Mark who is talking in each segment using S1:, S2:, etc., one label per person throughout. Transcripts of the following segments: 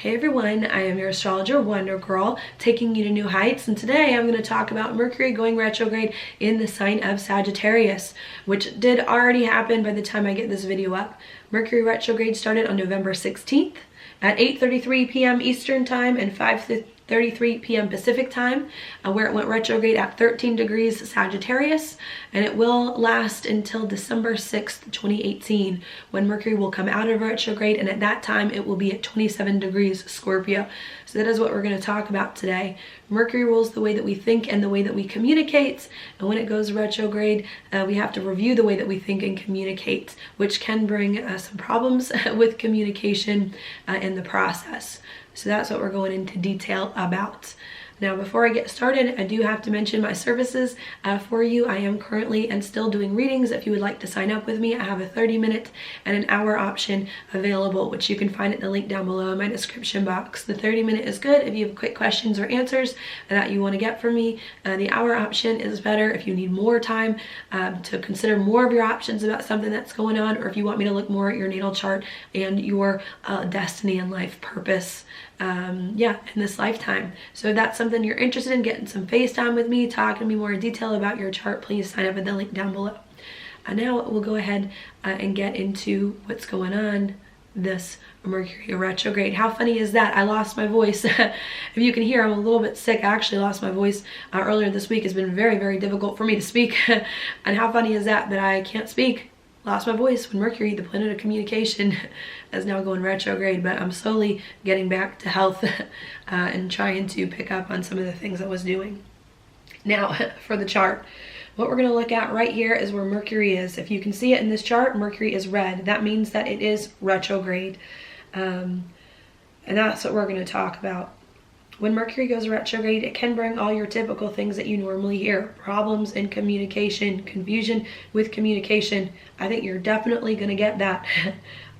S1: Hey everyone, I am your astrologer, Wonder Girl, taking you to new heights, and today I'm going to talk about Mercury going retrograde in the sign of Sagittarius, which did already happen by the time I get this video up. Mercury retrograde started on November 16th at 8:33 p.m. Eastern Time and 5:33 p.m. Pacific Time, where it went retrograde at 13 degrees Sagittarius, and it will last until December 6th, 2018, when Mercury will come out of retrograde, and at that time it will be at 27 degrees Scorpio. So that is what we're going to talk about today. Mercury rules the way that we think and the way that we communicate, and when it goes retrograde, we have to review the way that we think and communicate, which can bring some problems with communication in the process. So that's what we're going into detail about. Now, before I get started, I do have to mention my services for you. I am currently and still doing readings. If you would like to sign up with me, I have a 30-minute and an hour option available, which you can find at the link down below in my description box. The 30-minute is good if you have quick questions or answers that you want to get from me. The hour option is better if you need more time to consider more of your options about something that's going on, or if you want me to look more at your natal chart and your destiny and life purpose in this lifetime. So if that's something you're interested in, getting some FaceTime with me, talking to me more in detail about your chart, please sign up at the link down below. Now we'll go ahead and get into what's going on this Mercury retrograde. How funny is that? I lost my voice. If you can hear, I'm a little bit sick. I actually lost my voice earlier this week. It's been very, very difficult for me to speak. And how funny is that I can't speak? Lost my voice when Mercury, the planet of communication, is now going retrograde, but I'm slowly getting back to health and trying to pick up on some of the things I was doing. Now, for the chart, what we're going to look at right here is where Mercury is. If you can see it in this chart, Mercury is red. That means that it is retrograde. And that's what we're going to talk about. When Mercury goes retrograde, it can bring all your typical things that you normally hear. Problems in communication, confusion with communication. I think you're definitely going to get that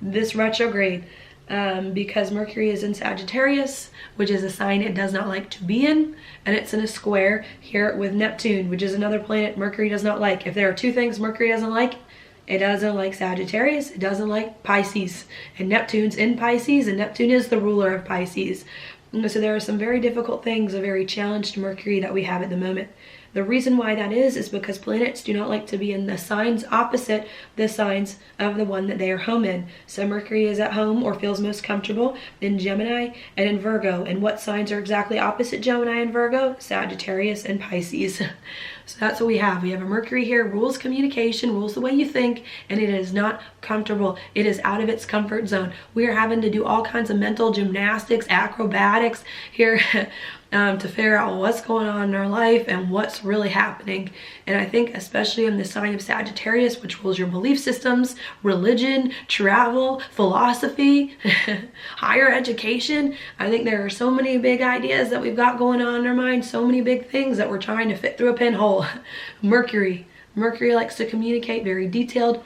S1: this retrograde because Mercury is in Sagittarius, which is a sign it does not like to be in, and it's in a square here with Neptune, which is another planet Mercury does not like. If there are two things Mercury doesn't like, it doesn't like Sagittarius, it doesn't like Pisces, and Neptune's in Pisces, and Neptune is the ruler of Pisces. So there are some very difficult things, a very challenged Mercury that we have at the moment. The reason why that is because planets do not like to be in the signs opposite the signs of the one that they are home in. So Mercury is at home or feels most comfortable in Gemini and in Virgo. And what signs are exactly opposite Gemini and Virgo? Sagittarius and Pisces. So that's what we have. We have a Mercury here, rules communication, rules the way you think, and it is not comfortable. It is out of its comfort zone. We are having to do all kinds of mental gymnastics, acrobatics here to figure out what's going on in our life and what's really happening. And I think especially in the sign of Sagittarius, which rules your belief systems, religion, travel, philosophy, higher education, I think there are so many big ideas that we've got going on in our mind, so many big things that we're trying to fit through a pinhole. Mercury likes to communicate very detailed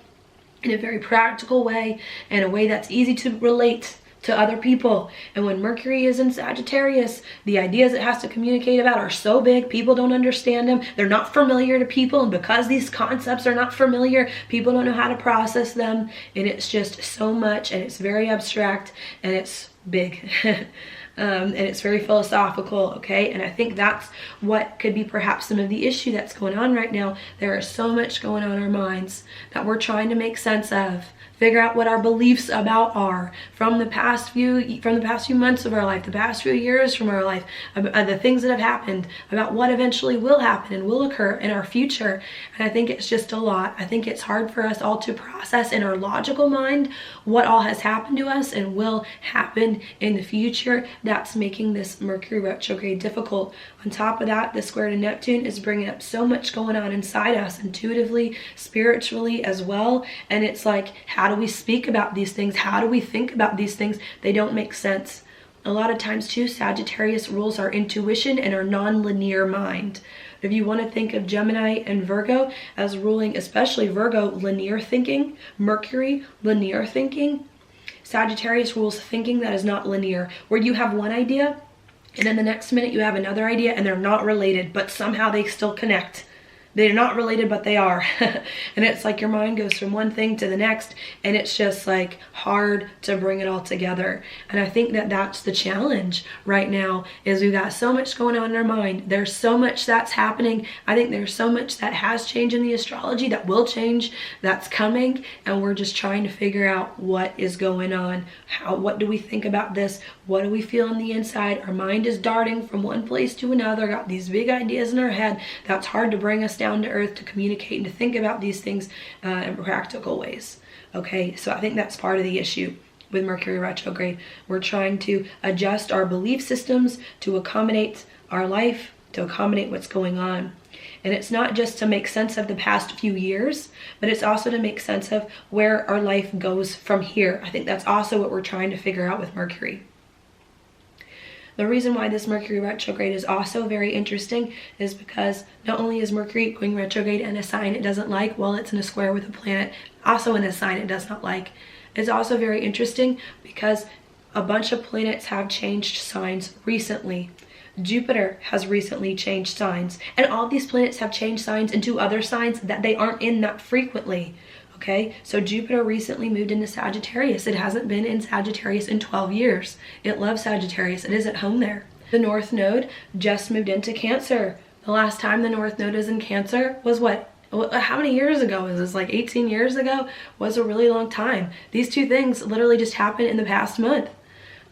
S1: in a very practical way, in a way that's easy to relate to other people. And when Mercury is in Sagittarius, the ideas it has to communicate about are so big, people don't understand them. They're not familiar to people, and because these concepts are not familiar, people don't know how to process them, and it's just so much, and it's very abstract, and it's big. And it's very philosophical, okay? And I think that's what could be perhaps some of the issue that's going on right now. There is so much going on in our minds that we're trying to make sense of, figure out what our beliefs about are from the past few months of our life, the past few years from our life, the things that have happened, about what eventually will happen and will occur in our future. And I think it's just a lot. I think it's hard for us all to process in our logical mind what all has happened to us and will happen in the future. That's making this Mercury retrograde difficult. On top of that, the square to Neptune is bringing up so much going on inside us, intuitively, spiritually as well. And it's like, how do we speak about these things? How do we think about these things? They don't make sense. A lot of times too, Sagittarius rules our intuition and our non-linear mind. If you want to think of Gemini and Virgo as ruling, especially Virgo, linear thinking, Mercury, linear thinking, Sagittarius rules thinking that is not linear, where you have one idea and then the next minute you have another idea and they're not related, but somehow they still connect. They're not related, but they are. And it's like your mind goes from one thing to the next, and it's just like hard to bring it all together. And I think that that's the challenge right now, is we've got so much going on in our mind. There's so much that's happening. I think there's so much that has changed in the astrology, that will change, that's coming, and we're just trying to figure out what is going on. What do we think about this? What do we feel on the inside? Our mind is darting from one place to another, got these big ideas in our head. That's hard to bring us down to earth to communicate and to think about these things in practical ways. Okay, so I think that's part of the issue with Mercury retrograde. We're trying to adjust our belief systems to accommodate our life, to accommodate what's going on. And it's not just to make sense of the past few years, but it's also to make sense of where our life goes from here. I think that's also what we're trying to figure out with Mercury. The reason why this Mercury retrograde is also very interesting is because not only is Mercury going retrograde in a sign it doesn't like, well, it's in a square with a planet, also in a sign it does not like. It's also very interesting because a bunch of planets have changed signs recently. Jupiter has recently changed signs, and all these planets have changed signs into other signs that they aren't in that frequently. Okay, so Jupiter recently moved into Sagittarius. It hasn't been in Sagittarius in 12 years. It loves Sagittarius. It is at home there. The North Node just moved into Cancer. The last time the North Node was in Cancer was what? How many years ago is this? Like 18 years ago? Was a really long time. These two things literally just happened in the past month.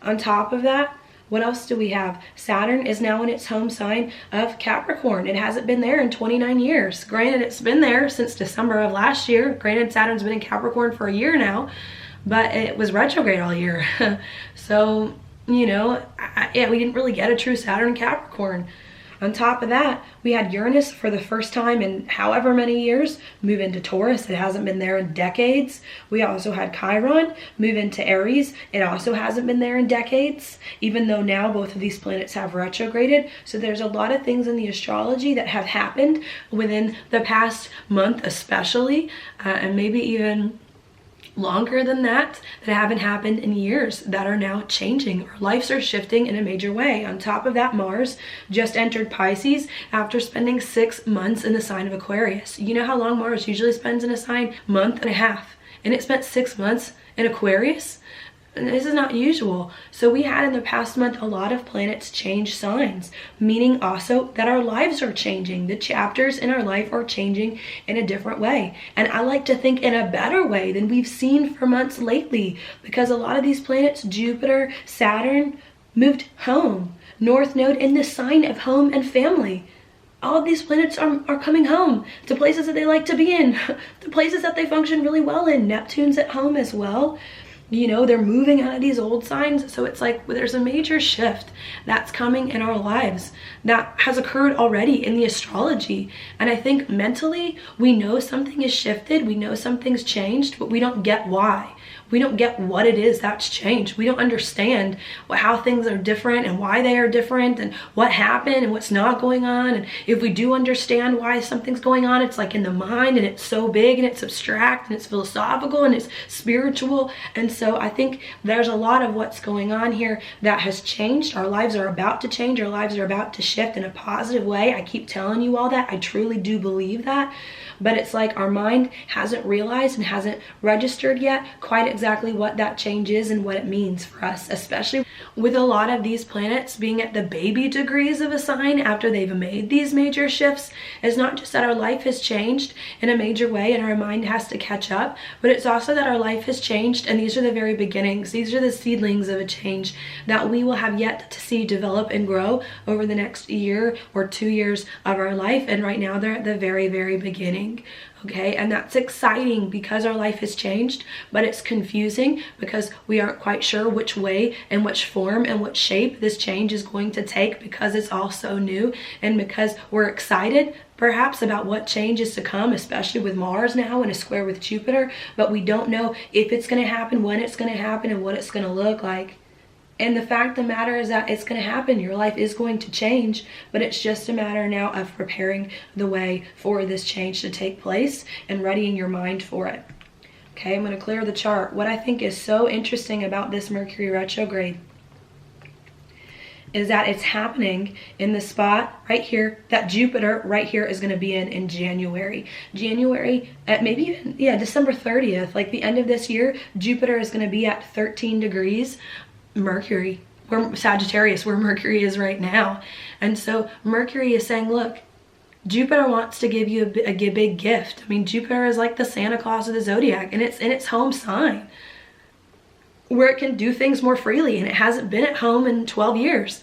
S1: On top of that, what else do we have? Saturn is now in its home sign of Capricorn. It hasn't been there in 29 years. Granted, it's been there since December of last year. Granted, Saturn's been in Capricorn for a year now, but it was retrograde all year. So, you know, yeah, we didn't really get a true Saturn Capricorn. On top of that, we had Uranus for the first time in however many years move into Taurus. It hasn't been there in decades. We also had Chiron move into Aries. It also hasn't been there in decades, even though now both of these planets have retrograded. So there's a lot of things in the astrology that have happened within the past month especially, and maybe even longer than that haven't happened in years, that are now changing. Our lives are shifting in a major way. On top of that, Mars just entered Pisces after spending 6 months in the sign of Aquarius. You know how long Mars usually spends in a sign? Month and a half. And it spent 6 months in Aquarius? And this is not usual. So we had in the past month a lot of planets change signs, meaning also that our lives are changing. The chapters in our life are changing in a different way. And I like to think in a better way than we've seen for months lately, because a lot of these planets, Jupiter, Saturn, moved home. North Node in the sign of home and family. All of these planets are coming home to places that they like to be in, to places that they function really well in. Neptune's at home as well. You know, they're moving out of these old signs. So it's like there's a major shift that's coming in our lives that has occurred already in the astrology. And I think mentally we know something is shifted, we know something's changed, but we don't get why. We don't get what it is that's changed. We don't understand how things are different and why they are different and what happened and what's not going on. And if we do understand why something's going on, it's like in the mind and it's so big and it's abstract and it's philosophical and it's spiritual. And so I think there's a lot of what's going on here that has changed. Our lives are about to change. Our lives are about to shift in a positive way. I keep telling you all that. I truly do believe that. But it's like our mind hasn't realized and hasn't registered yet quite exactly what that change is and what it means for us, especially with a lot of these planets being at the baby degrees of a sign after they've made these major shifts. It's not just that our life has changed in a major way and our mind has to catch up, but it's also that our life has changed, and these are the very beginnings. These are the seedlings of a change that we will have yet to see develop and grow over the next year or 2 years of our life. And right now they're at the very, very beginning. Okay, and that's exciting because our life has changed, but it's confusing because we aren't quite sure which way and which form and what shape this change is going to take, because it's all so new and because we're excited perhaps about what change is to come, especially with Mars now in a square with Jupiter, but we don't know if it's going to happen, when it's going to happen, and what it's going to look like. And the fact of the matter is that it's going to happen. Your life is going to change, but it's just a matter now of preparing the way for this change to take place and readying your mind for it. Okay, I'm going to clear the chart. What I think is so interesting about this Mercury retrograde is that it's happening in the spot right here that Jupiter right here is going to be in January. January, at maybe even, yeah, December 30th, like the end of this year, Jupiter is going to be at 13 degrees Mercury, where Sagittarius, where Mercury is right now. And so Mercury is saying, look, Jupiter wants to give you a big gift. I mean, Jupiter is like the Santa Claus of the zodiac, and it's in its home sign, where it can do things more freely, and it hasn't been at home in 12 years.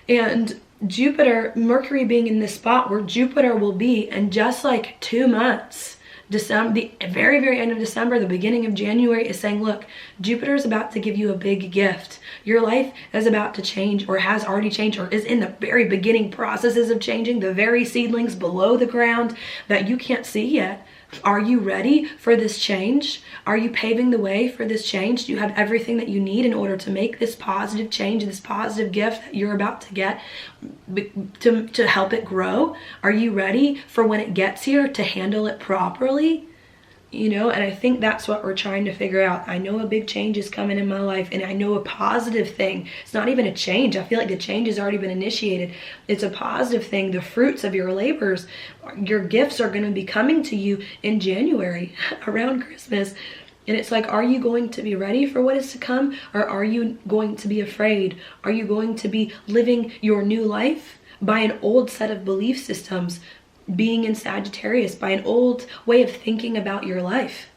S1: And Jupiter, Mercury being in this spot where Jupiter will be in just like 2 months, December, the very, very end of December, the beginning of January, is saying, look, Jupiter is about to give you a big gift. Your life is about to change, or has already changed, or is in the very beginning processes of changing, the very seedlings below the ground that you can't see yet. Are you ready for this change? Are you paving the way for this change? Do you have everything that you need in order to make this positive change, this positive gift that you're about to get, to help it grow? Are you ready for when it gets here to handle it properly? You know, and I think that's what we're trying to figure out. I know a big change is coming in my life, and I know a positive thing. It's not even a change. I feel like the change has already been initiated. It's a positive thing. The fruits of your labors, your gifts are going to be coming to you in January around Christmas. And it's like, are you going to be ready for what is to come? Or are you going to be afraid? Are you going to be living your new life by an old set of belief systems, being in Sagittarius, by an old way of thinking about your life?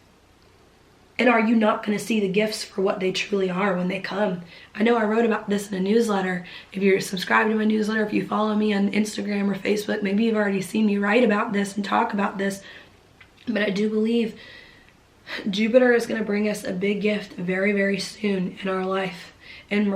S1: And are you not going to see the gifts for what they truly are when they come? I know I wrote about this in a newsletter. If you're subscribed to my newsletter, if you follow me on Instagram or Facebook, maybe you've already seen me write about this and talk about this. But I do believe Jupiter is going to bring us a big gift very, very soon in our life. And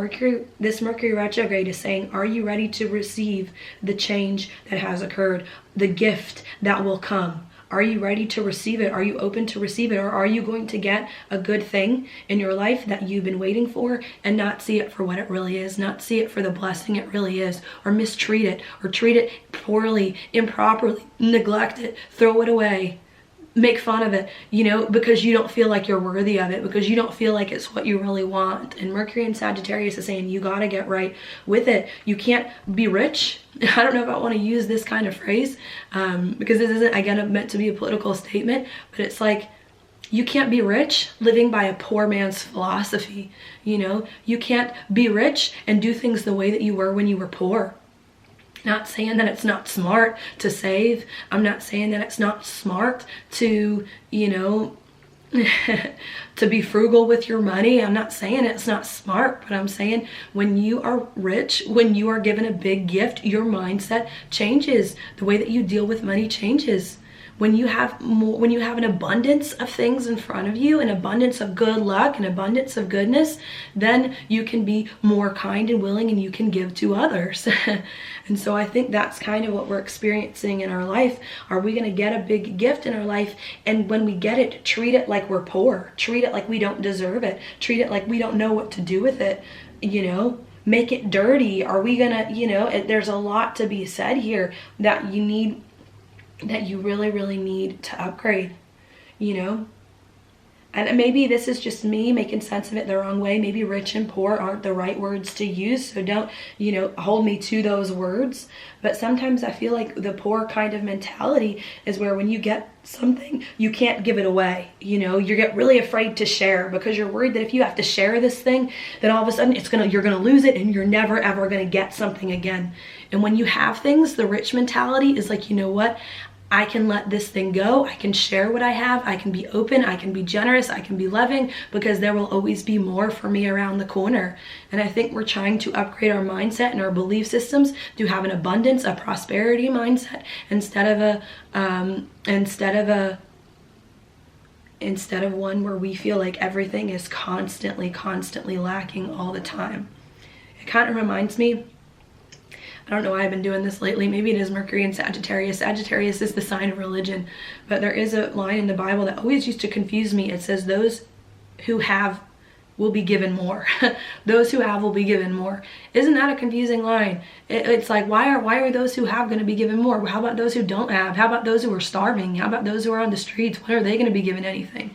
S1: this Mercury retrograde is saying, are you ready to receive the change that has occurred, the gift that will come? Are you ready to receive it? Are you open to receive it? Or are you going to get a good thing in your life that you've been waiting for and not see it for what it really is, not see it for the blessing it really is, or mistreat it, or treat it poorly, improperly, neglect it, throw it away, make fun of it, you know, because you don't feel like you're worthy of it, because you don't feel like it's what you really want. And Mercury in Sagittarius is saying, you got to get right with it. You can't be rich. I don't know if I want to use this kind of phrase, because this isn't, again, meant to be a political statement, but it's like, you can't be rich living by a poor man's philosophy. You know, you can't be rich and do things the way that you were when you were poor. Not saying that it's not smart to save. I'm not saying that it's not smart to, you know, to be frugal with your money. I'm not saying it's not smart, but I'm saying when you are rich, when you are given a big gift, your mindset changes. The way that you deal with money changes. When you have an abundance of things in front of you, an abundance of good luck, an abundance of goodness, then you can be more kind and willing, and you can give to others. And so I think that's kind of what we're experiencing in our life. Are we going to get a big gift in our life, and when we get it, treat it like we're poor, treat it like we don't deserve it, treat it like we don't know what to do with it, you know? Make it dirty? Are we gonna, you know, there's a lot to be said here that you need, that you really, really need to upgrade, you know? And maybe this is just me making sense of it the wrong way. Maybe rich and poor aren't the right words to use, so don't, you know, hold me to those words. But sometimes I feel like the poor kind of mentality is where when you get something, you can't give it away. You know, you get really afraid to share because you're worried that if you have to share this thing, then all of a sudden you're gonna lose it, and you're never ever gonna get something again. And when you have things, the rich mentality is like, you know what? I can let this thing go. I can share what I have. I can be open. I can be generous. I can be loving, because there will always be more for me around the corner. And I think we're trying to upgrade our mindset and our belief systems to have an abundance, a prosperity mindset, instead of one where we feel like everything is constantly lacking all the time. It kind of reminds me, I don't know why I've been doing this lately. Maybe it is Mercury and Sagittarius. Sagittarius is the sign of religion. But there is a line in the Bible that always used to confuse me. It says, those who have will be given more. Those who have will be given more. Isn't that a confusing line? It's like, why are those who have going to be given more? How about those who don't have? How about those who are starving? How about those who are on the streets? When are they going to be given anything?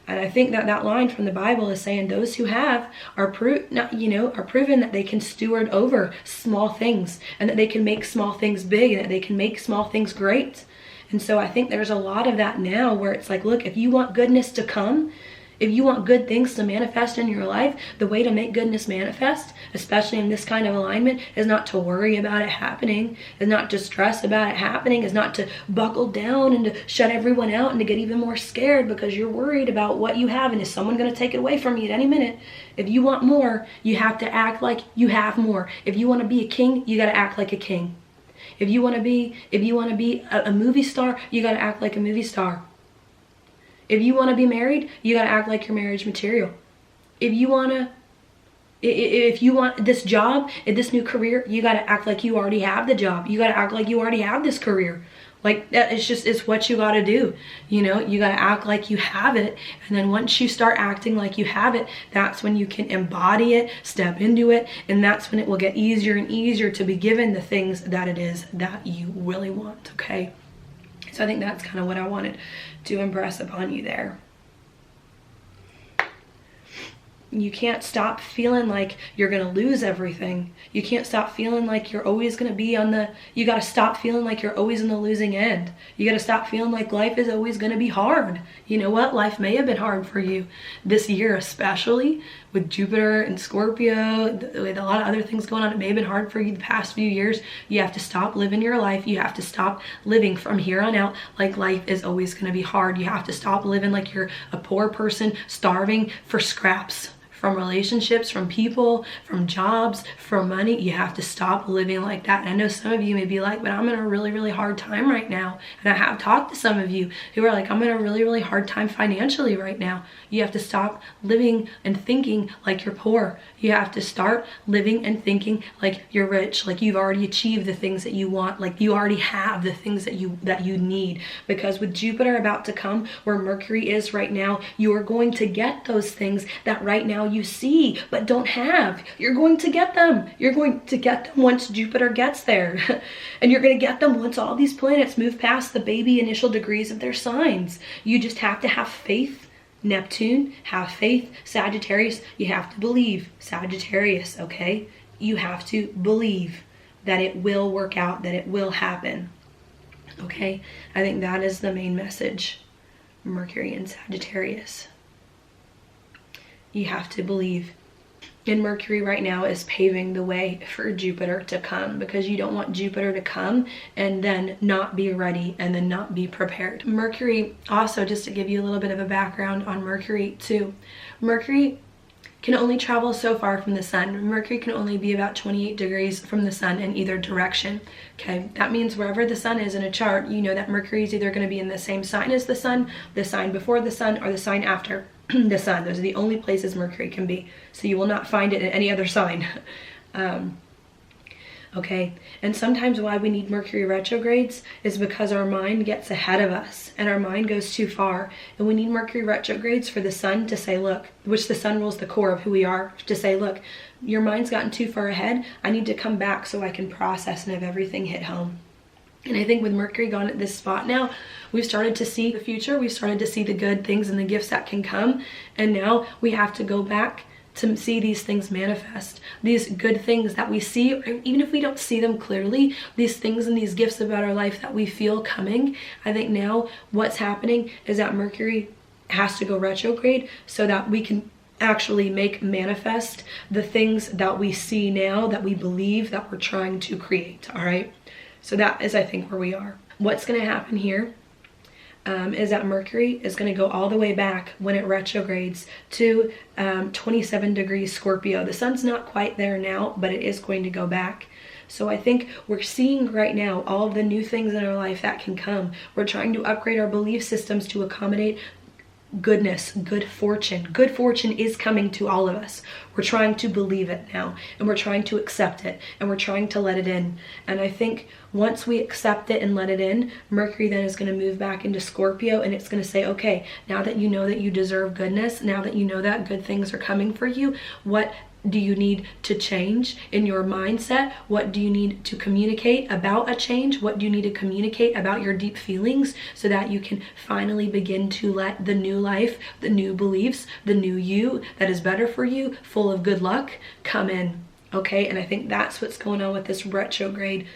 S1: And I think that that line from the Bible is saying those who have are proven that they can steward over small things, and that they can make small things big, and that they can make small things great. And so I think there's a lot of that now where it's like, look, if you want goodness to come, if you want good things to manifest in your life, the way to make goodness manifest, especially in this kind of alignment, is not to worry about it happening, is not to stress about it happening, is not to buckle down and to shut everyone out and to get even more scared because you're worried about what you have and is someone going to take it away from you at any minute. If you want more, you have to act like you have more. If you want to be a king, you got to act like a king. If you want to be a movie star, you got to act like a movie star. If you want to be married, you got to act like your marriage material. If you want this job, this new career, you got to act like you already have the job. You got to act like you already have this career. Like that, it's what you got to do. You got to act like you have it. And then once you start acting like you have it, that's when you can embody it, step into it. And that's when it will get easier and easier to be given the things that it is that you really want. Okay. So I think that's kind of what I wanted to impress upon you there. You can't stop feeling like you're going to lose everything. You can't stop feeling like you're always going to be you got to stop feeling like you're always in the losing end. You got to stop feeling like life is always going to be hard. You know what? Life may have been hard for you this year, especially with Jupiter and Scorpio, with a lot of other things going on. It may have been hard for you the past few years. You have to stop living your life. You have to stop living from here on out like life is always going to be hard. You have to stop living like you're a poor person starving for scraps. From relationships, from people, from jobs, from money. You have to stop living like that. And I know some of you may be like, but I'm in a really, really hard time right now. And I have talked to some of you who are like, I'm in a really, really hard time financially right now. You have to stop living and thinking like you're poor. You have to start living and thinking like you're rich, like you've already achieved the things that you want, like you already have the things that you need. Because with Jupiter about to come where Mercury is right now, you are going to get those things that right now you see but don't have. You're going to get them. You're going to get them once Jupiter gets there. And you're going to get them once all these planets move past the baby initial degrees of their signs. You just have to have faith. Neptune, have faith. Sagittarius, you have to believe. Sagittarius, okay? You have to believe that it will work out, that it will happen. Okay? I think that is the main message. Mercury and Sagittarius. You have to believe. And Mercury right now is paving the way for Jupiter to come, because you don't want Jupiter to come and then not be ready and then not be prepared. Mercury, also just to give you a little bit of a background on Mercury too. Mercury can only travel so far from the sun. Mercury can only be about 28 degrees from the sun in either direction. Okay, that means wherever the sun is in a chart, you know that Mercury is either going to be in the same sign as the sun, the sign before the sun, or the sign after the sun. Those are the only places Mercury can be. So you will not find it in any other sign. Okay, and sometimes why we need Mercury retrogrades is because our mind gets ahead of us and our mind goes too far. And we need Mercury retrogrades for the sun to say, look, which the sun rules the core of who we are, to say, look, your mind's gotten too far ahead. I need to come back so I can process and have everything hit home. And I think with Mercury gone at this spot now, we've started to see the future. We've started to see the good things and the gifts that can come. And now we have to go back to see these things manifest. These good things that we see, even if we don't see them clearly, these things and these gifts about our life that we feel coming. I think now what's happening is that Mercury has to go retrograde so that we can actually make manifest the things that we see now, that we believe, that we're trying to create. All right. So that is, I think, where we are. What's going to happen here is that Mercury is going to go all the way back when it retrogrades to 27 degrees Scorpio. The sun's not quite there now, but it is going to go back. So I think we're seeing right now all of the new things in our life that can come. We're trying to upgrade our belief systems to accommodate goodness, good fortune. Good fortune is coming to all of us. We're trying to believe it now, and we're trying to accept it, and we're trying to let it in. And I think once we accept it and let it in, Mercury then is going to move back into Scorpio, and it's going to say, okay, now that you know that you deserve goodness, now that you know that good things are coming for you, what do you need to change in your mindset? What do you need to communicate about a change? What do you need to communicate about your deep feelings so that you can finally begin to let the new life, the new beliefs, the new you that is better for you, full of good luck, come in, okay? And I think that's what's going on with this retrograde.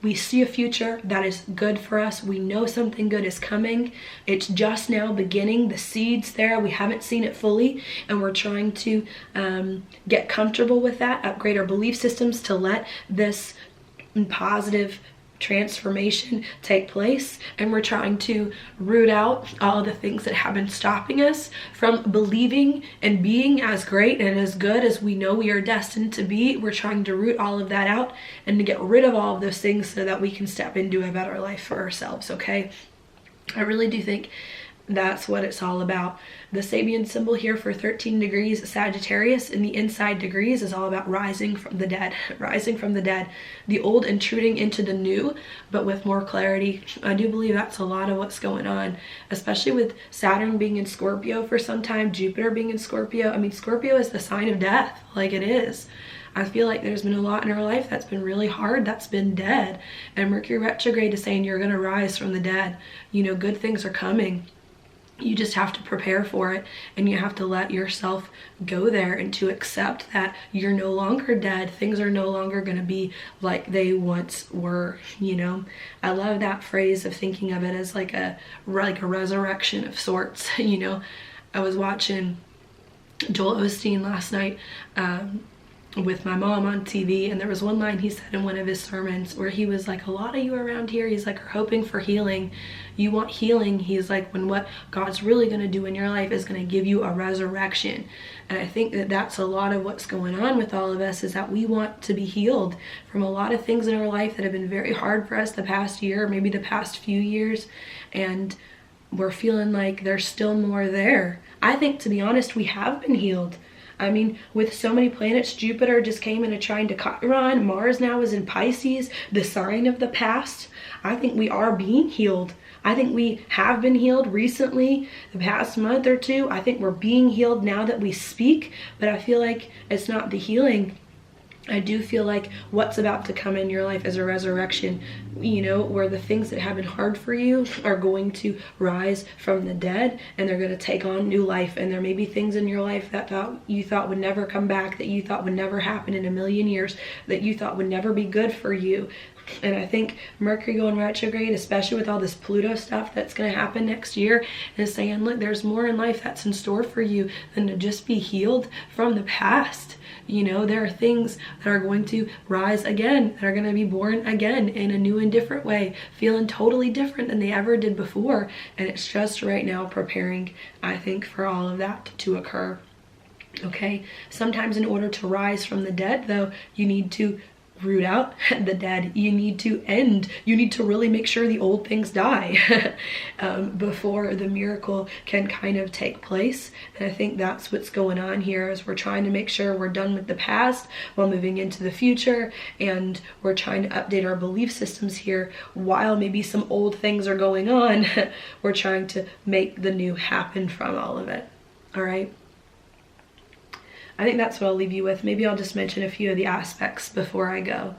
S1: We see a future that is good for us. We know something good is coming. It's just now beginning. The seed's there. We haven't seen it fully, and we're trying to get comfortable with that, upgrade our belief systems to let this positive transformation take place. And we're trying to root out all the things that have been stopping us from believing and being as great and as good as we know we are destined to be. We're trying to root all of that out and to get rid of all of those things so that we can step into a better life for ourselves, okay? I really do think that's what it's all about. The Sabian symbol here for 13 degrees Sagittarius in the inside degrees is all about rising from the dead, rising from the dead, the old intruding into the new, but with more clarity. I do believe that's a lot of what's going on, especially with Saturn being in Scorpio for some time, Jupiter being in Scorpio. I mean, Scorpio is the sign of death, like it is. I feel like there's been a lot in our life that's been really hard, that's been dead. And Mercury retrograde is saying you're going to rise from the dead. You know, good things are coming. You just have to prepare for it, and you have to let yourself go there and to accept that you're no longer dead. Things are no longer going to be like they once were, you know. I love that phrase of thinking of it as like a resurrection of sorts. You know, I was watching Joel Osteen last night with my mom on TV, and there was one line he said in one of his sermons where he was like, a lot of you around here, he's like, are hoping for healing. You want healing. He's like, when what God's really going to do in your life is going to give you a resurrection. And I think that that's a lot of what's going on with all of us, is that we want to be healed from a lot of things in our life that have been very hard for us the past year, maybe the past few years, and we're feeling like there's still more there. I think, to be honest, we have been healed. I mean, with so many planets, Jupiter just came into trine to Chiron, Mars now is in Pisces, the sign of the past. I think we are being healed. I think we have been healed recently, the past month or two. I think we're being healed now that we speak, but I feel like it's not the healing. I do feel like what's about to come in your life is a resurrection, you know, where the things that have been hard for you are going to rise from the dead, and they're going to take on new life. And there may be things in your life that you thought would never come back, that you thought would never happen in a million years, that you thought would never be good for you. And I think Mercury going retrograde, especially with all this Pluto stuff that's going to happen next year, is saying, look, there's more in life that's in store for you than to just be healed from the past. You know, there are things that are going to rise again, that are going to be born again in a new and different way, feeling totally different than they ever did before. And it's just right now preparing, I think, for all of that to occur. Okay, sometimes in order to rise from the dead, though, you need to root out the dead. You need to end. You need to really make sure the old things die before the miracle can kind of take place. And I think that's what's going on here, is we're trying to make sure we're done with the past while moving into the future, and we're trying to update our belief systems here while maybe some old things are going on. We're trying to make the new happen from all of it. All right. I think that's what I'll leave you with. Maybe I'll just mention a few of the aspects before I go,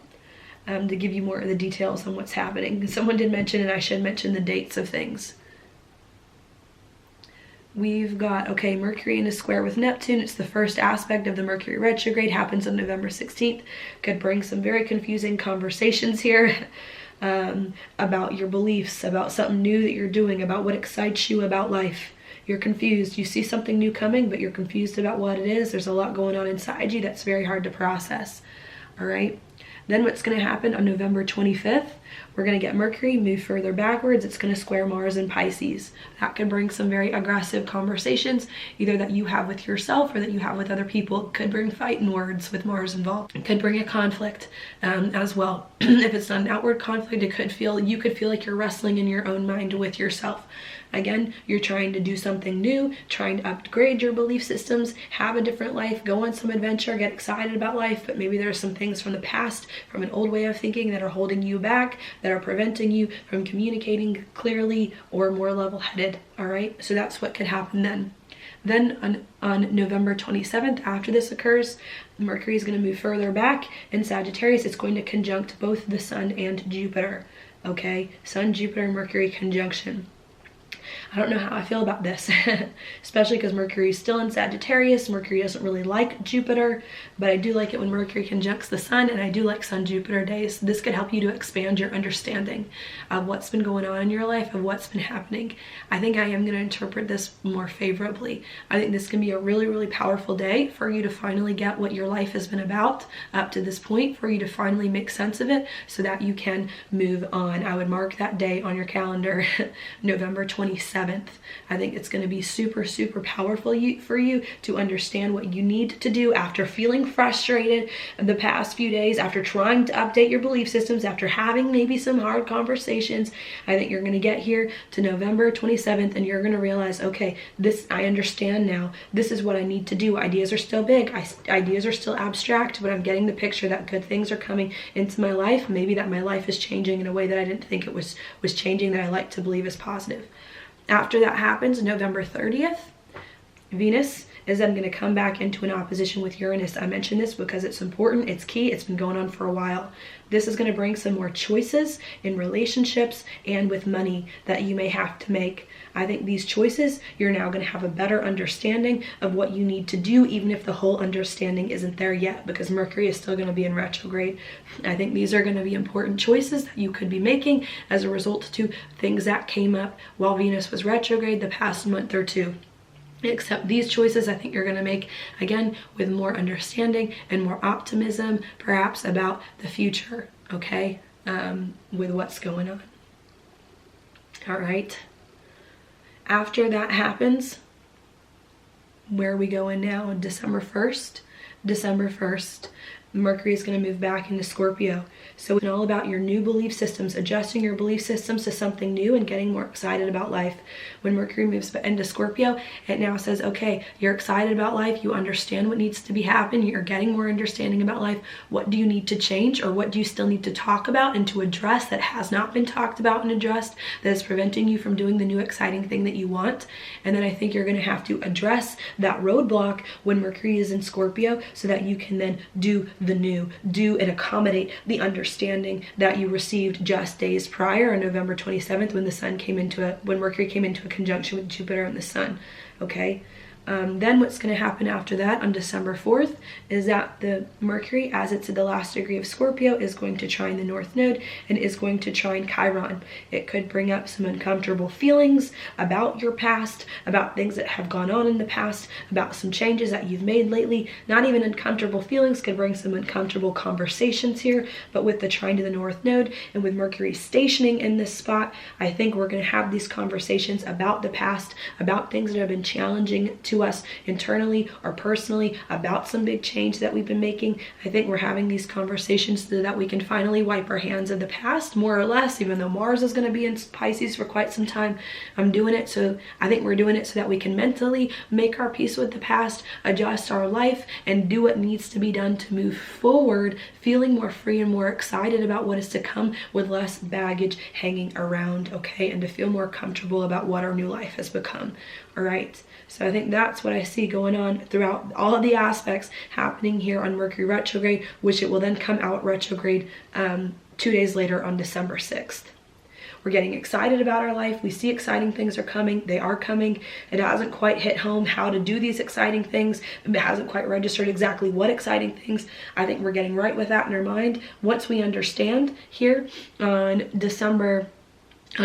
S1: to give you more of the details on what's happening. Someone did mention, and I should mention the dates of things. We've got, okay, Mercury in a square with Neptune. It's the first aspect of the Mercury retrograde, happens on November 16th. Could bring some very confusing conversations here about your beliefs, about something new that you're doing, about what excites you about life. You're confused. You see something new coming, but you're confused about what it is. There's a lot going on inside you that's very hard to process. All right. Then what's going to happen on November 25th, we're going to get Mercury move further backwards. It's going to square Mars in Pisces. That can bring some very aggressive conversations, either that you have with yourself or that you have with other people. It could bring fighting words with Mars involved. It could bring a conflict as well. If it's not an outward conflict, you could feel like you're wrestling in your own mind with yourself. Again, you're trying to do something new, trying to upgrade your belief systems, have a different life, go on some adventure, get excited about life, but maybe there are some things from the past, from an old way of thinking, that are holding you back, that are preventing you from communicating clearly or more level-headed. All right, so that's what could happen then. Then on November 27th, after this occurs, Mercury is going to move further back in Sagittarius. It's going to conjunct both the Sun and Jupiter. Okay, Sun, Jupiter, Mercury conjunction. I don't know how I feel about this, especially because Mercury is still in Sagittarius. Mercury doesn't really like Jupiter, but I do like it when Mercury conjuncts the Sun, and I do like Sun-Jupiter days. This could help you to expand your understanding of what's been going on in your life, of what's been happening. I think I am going to interpret this more favorably. I think this can be a really, really powerful day for you to finally get what your life has been about up to this point, for you to finally make sense of it so that you can move on. I would mark that day on your calendar, November 27th. I think it's going to be super, super powerful for you to understand what you need to do after feeling frustrated the past few days, after trying to update your belief systems, after having maybe some hard conversations. I think you're going to get here to November 27th and you're going to realize, okay, this, I understand now. This is what I need to do. Ideas are still big. Ideas are still abstract, but I'm getting the picture that good things are coming into my life. Maybe that my life is changing in a way that I didn't think it was changing, that I like to believe is positive. After that happens, November 30th, Venus is then going to come back into an opposition with Uranus. I mention this because it's important, it's key, it's been going on for a while. This is going to bring some more choices in relationships and with money that you may have to make. I think these choices, you're now going to have a better understanding of what you need to do, even if the whole understanding isn't there yet, because Mercury is still going to be in retrograde. I think these are going to be important choices that you could be making as a result to things that came up while Venus was retrograde the past month or two. Except these choices I think you're going to make, again, with more understanding and more optimism, perhaps about the future, okay, with what's going on. All right. After that happens, where are we going now? December 1st. December 1st, Mercury is going to move back into Scorpio. So it's all about your new belief systems, adjusting your belief systems to something new and getting more excited about life. When Mercury moves into Scorpio, it now says, okay, you're excited about life. You understand what needs to be happening. You're getting more understanding about life. What do you need to change, or what do you still need to talk about and to address that has not been talked about and addressed, that is preventing you from doing the new exciting thing that you want? And then I think you're going to have to address that roadblock when Mercury is in Scorpio so that you can then do the new, do and accommodate the understanding that you received just days prior on November 27th when the sun came into when Mercury came into a conjunction with Jupiter and the sun. Okay. Then what's going to happen after that on December 4th is that the Mercury, as it's at the last degree of Scorpio, is going to trine the North Node and is going to trine Chiron. It could bring up some uncomfortable feelings about your past, about things that have gone on in the past, about some changes that you've made lately. Not even uncomfortable feelings, could bring some uncomfortable conversations here, but with the trine to the North Node and with Mercury stationing in this spot, I think we're going to have these conversations about the past, about things that have been challenging to us internally or personally, about some big change that we've been making. I think we're having these conversations so that we can finally wipe our hands of the past, more or less, even though Mars is going to be in Pisces for quite some time. I think we're doing it so that we can mentally make our peace with the past, adjust our life, and do what needs to be done to move forward, feeling more free and more excited about what is to come with less baggage hanging around, okay, and to feel more comfortable about what our new life has become. All right. So I think that's what I see going on throughout all of the aspects happening here on Mercury retrograde, which it will then come out retrograde 2 days later on December 6th. We're getting excited about our life. We see exciting things are coming. They are coming. It hasn't quite hit home how to do these exciting things. It hasn't quite registered exactly what exciting things. I think we're getting right with that in our mind. Once we understand here on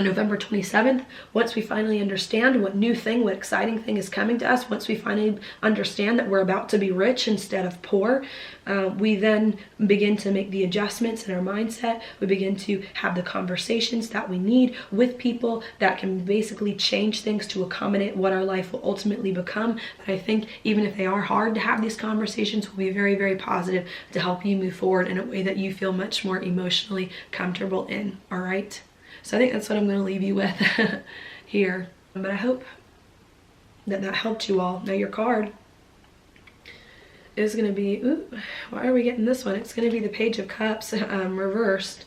S1: November 27th, once we finally understand what new thing, what exciting thing is coming to us, once we finally understand that we're about to be rich instead of poor, we then begin to make the adjustments in our mindset. We begin to have the conversations that we need with people that can basically change things to accommodate what our life will ultimately become. But I think even if they are hard to have, these conversations will be very, very positive to help you move forward in a way that you feel much more emotionally comfortable in. All right. So I think that's what I'm going to leave you with here. But I hope that helped you all. Now your card is going to be, why are we getting this one? It's going to be the Page of Cups reversed.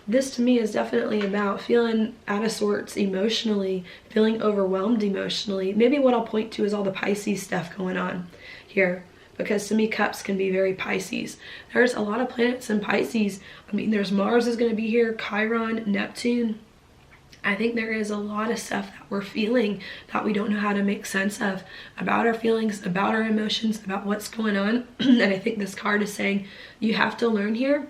S1: this to me is definitely about feeling out of sorts emotionally, feeling overwhelmed emotionally. Maybe what I'll point to is all the Pisces stuff going on here, because to me cups can be very Pisces. There's a lot of planets in Pisces. I mean, there's Mars is going to be here, Chiron, Neptune. I think there is a lot of stuff that we're feeling that we don't know how to make sense of, about our feelings, about our emotions, about what's going on. And I think this card is saying you have to learn here.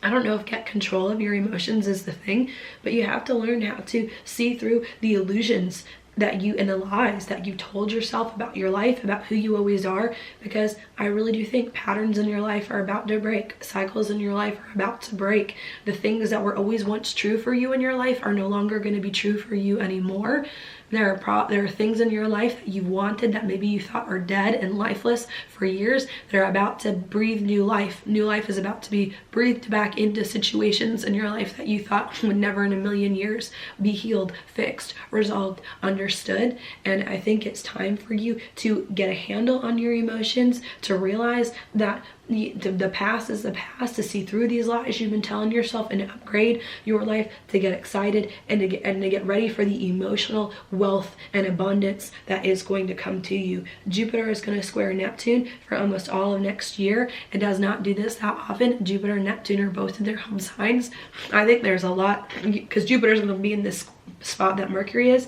S1: I don't know if get control of your emotions is the thing, but you have to learn how to see through the illusions that you, and the lies that you told yourself about your life, about who you always are, because I really do think patterns in your life are about to break. Cycles in your life are about to break. The things that were always once true for you in your life are no longer going to be true for you anymore. There are things in your life that you've wanted that maybe you thought are dead and lifeless for years. They're about to breathe new life. New life is about to be breathed back into situations in your life that you thought would never in a million years be healed, fixed, resolved, understood. And I think it's time for you to get a handle on your emotions, to realize that the past is the past, to see through these lies you've been telling yourself, and to upgrade your life, to get excited and to get ready for the emotional wealth and abundance that is going to come to you. Jupiter is going to square Neptune for almost all of next year. It does not do this that often. Jupiter and Neptune are both in their home signs. I think there's a lot, because Jupiter is going to be in this spot that Mercury is.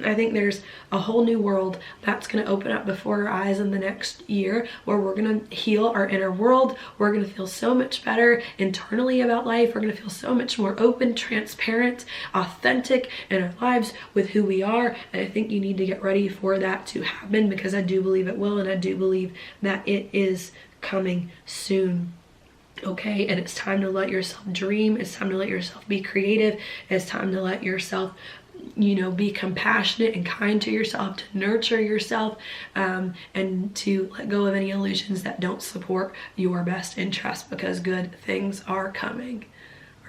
S1: I think there's a whole new world that's going to open up before our eyes in the next year, where we're going to heal our inner world. We're going to feel so much better internally about life. We're going to feel so much more open, transparent, authentic in our lives with who we are. And I think you need to get ready for that to happen, because I do believe it will, and I do believe that it is coming soon. Okay, and it's time to let yourself dream. It's time to let yourself be creative. It's time to let yourself, you know, be compassionate and kind to yourself, to nurture yourself, and to let go of any illusions that don't support your best interest, because good things are coming.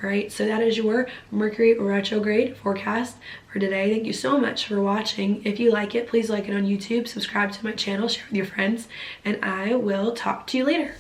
S1: All right, so that is your Mercury retrograde forecast for today. Thank you so much for watching. If you like it, please like it on YouTube, subscribe to my channel, share with your friends, and I will talk to you later.